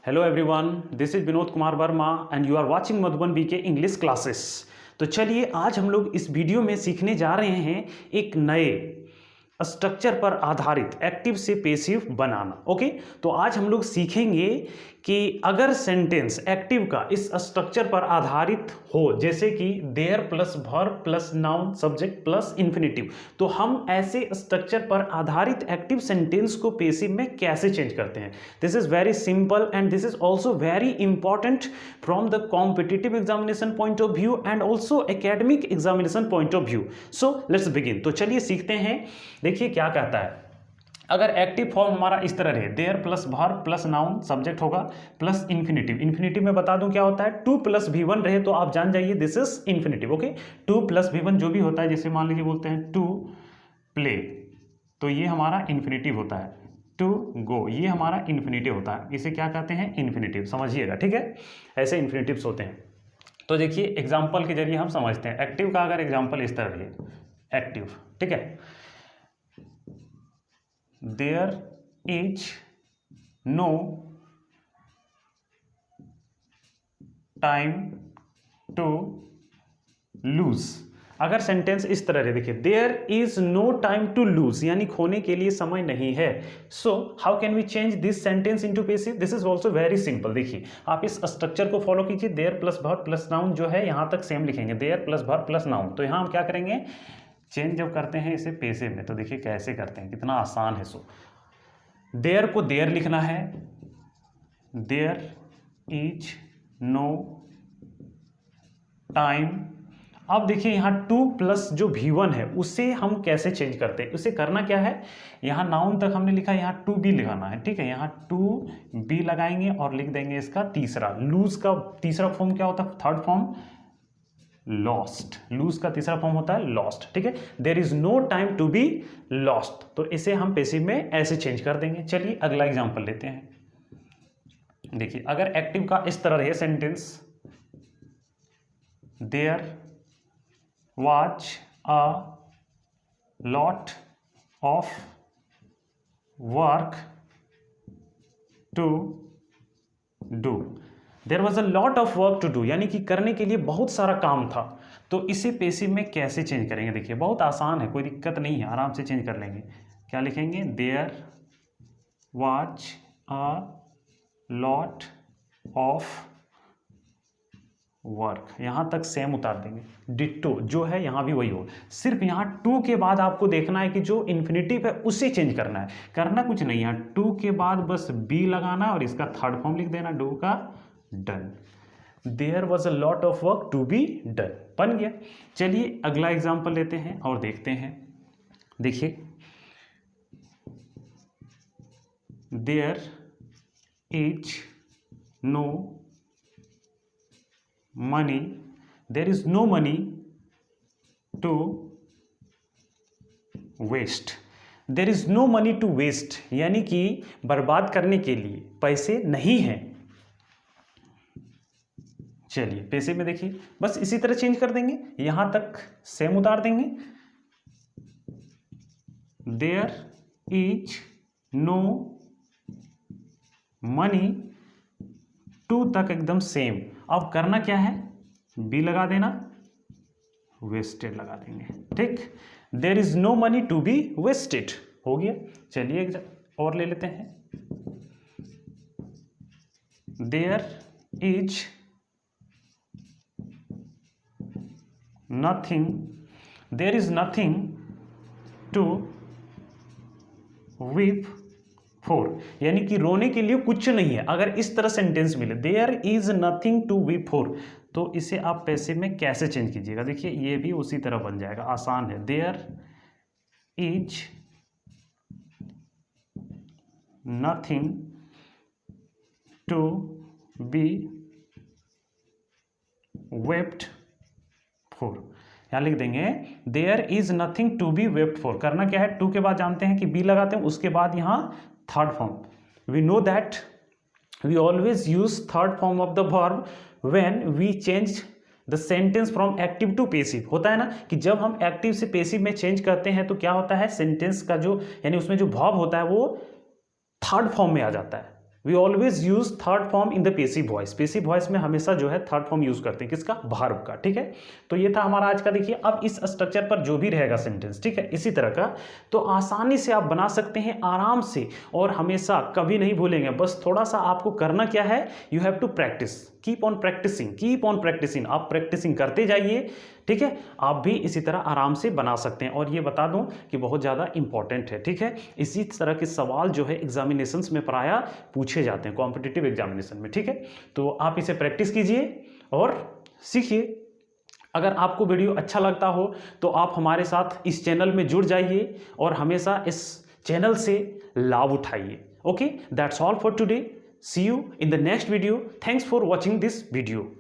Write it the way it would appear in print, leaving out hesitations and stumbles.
Hello everyone, this is Vinod Kumar Verma and you are watching Madhuban BK English classes। तो चलिए आज हम लोग इस वीडियो में सीखने जा रहे हैं एक नए स्ट्रक्चर पर आधारित एक्टिव से पेसिव बनाना। ओके, तो आज हम लोग सीखेंगे कि अगर सेंटेंस एक्टिव का इस स्ट्रक्चर पर आधारित हो, जैसे कि there plus verb plus noun subject plus infinitive, तो हम ऐसे स्ट्रक्चर पर आधारित एक्टिव सेंटेंस को पेसिव में कैसे चेंज करते हैं। This is very simple and this is also very important from the competitive examination point of view and also academic examination point of view. So let's begin. तो चलिए सीखते हैं। देखिए क्या कहता है, अगर एक्टिव फॉर्म हमारा इस तरह रहे, there plus verb plus noun subject होगा प्लस इन्फिनेटिव। इन्फिनेटिव में बता दूं क्या होता है, टू प्लस V1 रहे तो आप जान जाइए this is infinitive. Okay, two plus V1 जो भी होता है, जैसे मान लीजिए बोलते हैं टू प्ले, तो ये हमारा इन्फिनेटिव होता है। टू गो, ये हमारा इन्फिनेटिव होता है। इसे क्या कहते हैं, इन्फिनेटिव, समझिएगा। ठीक है, ऐसे इन्फिनेटिव्स होते हैं। तो देखिए एग्जाम्पल के जरिए हम समझते हैं। एक्टिव का अगर एग्जाम्पल इस तरह रहे, एक्टिव, ठीक है, there is no time to lose। अगर सेंटेंस इस तरह है, देखिए there is no time to lose, यानी खोने के लिए समय नहीं है। So how can we change this sentence into passive? This is also very simple. देखिए आप इस स्ट्रक्चर को फॉलो कीजिए। There plus verb plus noun जो है यहां तक सेम लिखेंगे, there plus verb plus noun. तो यहां हम क्या करेंगे, चेंज जब करते हैं इसे पेसिव में, तो देखिए कैसे करते हैं, कितना आसान है। सो देयर को देयर लिखना है, देयर इज नो टाइम। अब देखिए यहाँ टू प्लस जो V1 है उसे हम कैसे चेंज करते हैं, उसे करना क्या है, यहाँ नाउन तक हमने लिखा, यहाँ टू बी लगाना है। ठीक है, यहाँ टू बी लगाएंगे और लिख देंगे इसका तीसरा। लूज का तीसरा फॉर्म क्या होता है, थर्ड फॉर्म लॉस्ट। लूज का तीसरा फॉर्म होता है लॉस्ट। ठीक है, there is no time to be lost, तो इसे हम पेसिव में ऐसे चेंज कर देंगे। चलिए अगला एग्जांपल लेते हैं। देखिए अगर एक्टिव का इस तरह रहे sentence, there was a lot of work to do. There was a lot of work to do, यानी कि करने के लिए बहुत सारा काम था। तो इसे पेसिव में कैसे चेंज करेंगे, देखिए बहुत आसान है, कोई दिक्कत नहीं है, आराम से चेंज कर लेंगे। क्या लिखेंगे, there was a lot of work, यहां तक सेम उतार देंगे। डिट्टो जो है यहां भी वही हो, सिर्फ यहां टू के बाद आपको देखना है कि जो इन्फिनेटिव है उसे चेंज करना है। करना कुछ नहीं, यहां टू के बाद बस बी लगाना और इसका थर्ड फॉर्म लिख देना, डू का done. There was a lot of work to be done, बन गया। चलिए अगला एग्जाम्पल लेते हैं और देखते हैं। देखिए there is no money, there is no money to waste. There is no money to waste, यानी कि बर्बाद करने के लिए पैसे नहीं हैं। चलिए पेसिव में देखिए बस इसी तरह चेंज कर देंगे, यहां तक सेम उतार देंगे। There is no money to तक एकदम सेम। अब करना क्या है, बी लगा देना, वेस्टेड लगा देंगे। ठीक, there is no money to be wasted, हो गया। चलिए एक और ले लेते हैं। There is nothing, there is nothing to weep for, यानी कि रोने के लिए कुछ नहीं है। अगर इस तरह सेंटेंस मिले, there is nothing to weep for, तो इसे आप पैसिव में कैसे चेंज कीजिएगा, देखिए ये भी उसी तरह बन जाएगा, आसान है। There is nothing to be wept for, यहाँ लिख देंगे there is nothing to be wept for. करना क्या है, टू के बाद जानते हैं कि बी लगाते हैं, उसके बाद यहाँ third form. We know that we always use third form of the verb when we change the sentence from active to passive. होता है ना कि जब हम एक्टिव से पेसिव में चेंज करते हैं तो क्या होता है, सेंटेंस का जो यानी उसमें जो वर्ब होता है वो थर्ड फॉर्म में आ जाता है। We always use third form in the passive voice. Passive voice में हमेशा जो है थर्ड फॉर्म यूज करते हैं, किसका? वर्ब का। ठीक है, तो ये था हमारा आज का। देखिए अब इस स्ट्रक्चर पर जो भी रहेगा सेंटेंस, ठीक है, इसी तरह का, तो आसानी से आप बना सकते हैं आराम से, और हमेशा कभी नहीं भूलेंगे। बस थोड़ा सा आपको करना क्या है, you have to practise, keep on practising, keep on practising. आप प्रैक्टिसिंग करते जाइए, ठीक है, आप भी इसी तरह आराम से बना सकते हैं। और ये बता दूं कि बहुत ज़्यादा इंपॉर्टेंट है, ठीक है, इसी तरह के सवाल जो है एग्जामिनेशंस में प्रायः पूछे जाते हैं, कॉम्पिटिटिव एग्जामिनेशन में। ठीक है, तो आप इसे प्रैक्टिस कीजिए और सीखिए। अगर आपको वीडियो अच्छा लगता हो तो आप हमारे साथ इस चैनल में जुड़ जाइए और हमेशा इस चैनल से लाभ उठाइए। Okay, that's all for today. See you in the next video. Thanks for watching this video.